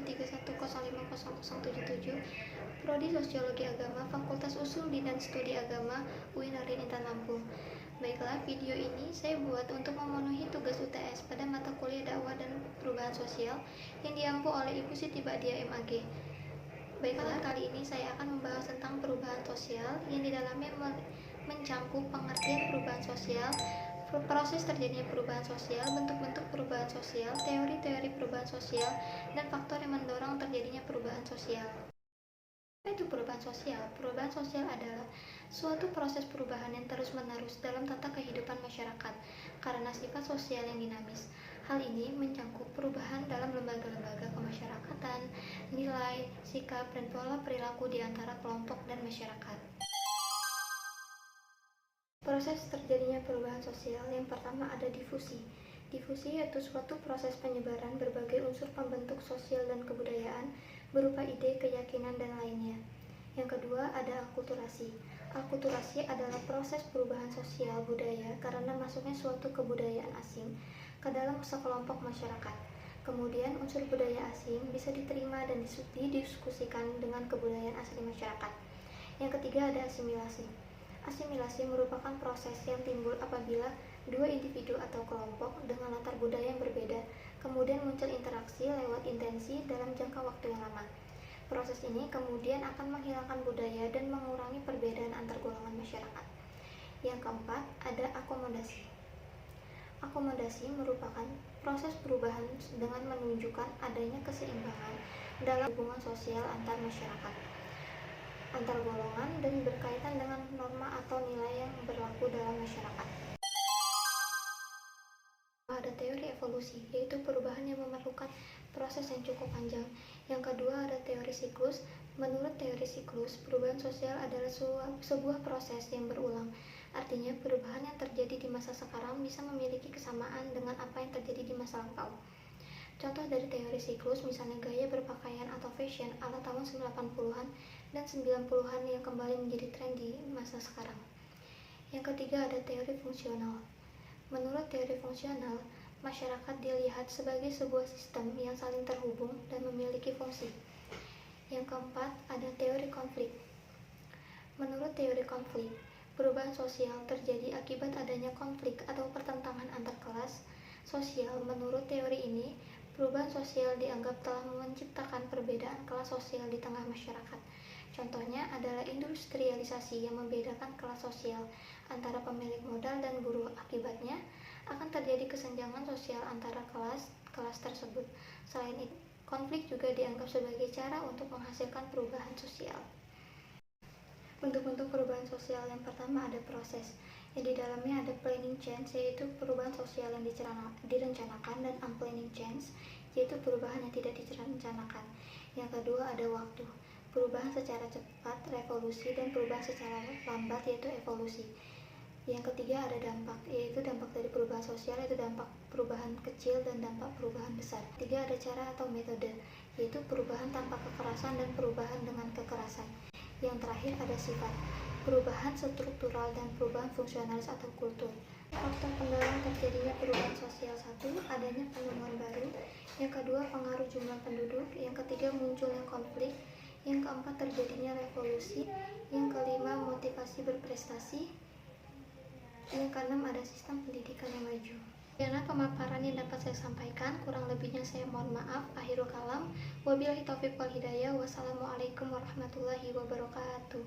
131050077, Prodi Sosiologi Agama, Fakultas Usul dan Studi Agama, UIN Intan Lampung. Baiklah, video ini saya buat untuk memenuhi tugas UTS pada mata kuliah dakwah dan perubahan sosial yang diampu oleh Ibu Siti Badiah MAG. Baiklah, kali ini saya akan membahas tentang perubahan sosial yang di dalamnya mencangkup pengertian perubahan sosial, proses terjadinya perubahan sosial, bentuk-bentuk perubahan sosial, teori-teori perubahan sosial, dan faktor yang mendorong terjadinya perubahan sosial. Apa itu perubahan sosial? Perubahan sosial adalah suatu proses perubahan yang terus-menerus dalam tata kehidupan masyarakat karena sifat sosial yang dinamis. Hal ini mencangkup perubahan dalam lembaga-lembaga kemasyarakatan, nilai, sikap, dan pola perilaku di antara kelompok dan masyarakat. Proses terjadinya perubahan sosial yang pertama ada difusi. Difusi yaitu suatu proses penyebaran berbagai unsur pembentuk sosial dan kebudayaan berupa ide, keyakinan, dan lainnya. Yang kedua ada akulturasi. Akulturasi adalah proses perubahan sosial budaya karena masuknya suatu kebudayaan asing ke dalam sekelompok masyarakat. Kemudian unsur budaya asing bisa diterima dan didiskusikan dengan kebudayaan asli masyarakat. Yang ketiga ada asimilasi. Asimilasi merupakan proses yang timbul apabila dua individu atau kelompok dengan latar budaya yang berbeda kemudian muncul interaksi lewat intensi dalam jangka waktu yang lama. Proses ini kemudian akan menghilangkan budaya dan mengurangi perbedaan antar golongan masyarakat. Yang keempat ada akomodasi. Akomodasi merupakan proses perubahan dengan menunjukkan adanya keseimbangan dalam hubungan sosial antar masyarakat, antar golongan, dan berkaitan dengan norma atau nilai yang berlaku dalam masyarakat. Ada teori evolusi, yaitu perubahan yang memerlukan proses yang cukup panjang. Yang kedua ada teori siklus. Menurut teori siklus, perubahan sosial adalah sebuah proses yang berulang. Artinya, perubahan yang terjadi di masa sekarang bisa memiliki kesamaan dengan apa yang terjadi di masa lampau. Contoh dari teori siklus misalnya gaya berpakaian atau fashion ala tahun 80-an dan 90-an yang kembali menjadi tren di masa sekarang. Yang ketiga ada teori fungsional. Menurut teori fungsional, masyarakat dilihat sebagai sebuah sistem yang saling terhubung dan memiliki fungsi. Yang keempat ada teori konflik. Menurut teori konflik, perubahan sosial terjadi akibat adanya konflik atau pertentangan antar kelas sosial. Menurut teori ini, perubahan sosial dianggap telah menciptakan perbedaan kelas sosial di tengah masyarakat. Contohnya adalah industrialisasi yang membedakan kelas sosial antara pemilik modal dan buruh. Akibatnya akan terjadi kesenjangan sosial antara kelas tersebut. Selain itu, konflik juga dianggap sebagai cara untuk menghasilkan perubahan sosial. Bentuk-bentuk perubahan sosial yang pertama ada proses, yang di dalamnya ada planning change, yaitu perubahan sosial yang direncanakan, dan unplanning change, yaitu perubahan yang tidak direncanakan. Yang kedua ada waktu, perubahan secara cepat, revolusi, dan perubahan secara lambat, yaitu evolusi. Yang ketiga ada dampak, yaitu dampak dari perubahan sosial, yaitu dampak perubahan kecil dan dampak perubahan besar. Ketiga ada cara atau metode, yaitu perubahan tanpa kekerasan dan perubahan dengan kekerasan. Yang terakhir ada sifat, perubahan struktural dan perubahan fungsionalis atau kultur. Faktor pendorong terjadinya perubahan sosial: satu, adanya penemuan baru. Yang kedua, pengaruh jumlah penduduk. Yang ketiga, munculnya konflik. Yang keempat, terjadinya revolusi. Yang kelima, motivasi berprestasi. Yang keenam, ada sistem pendidikan yang maju. Karena pemaparan yang dapat saya sampaikan, kurang lebihnya saya mohon maaf. Akhirul kalam, wabillahi taufiq wal hidayah. Wassalamualaikum warahmatullahi wabarakatuh.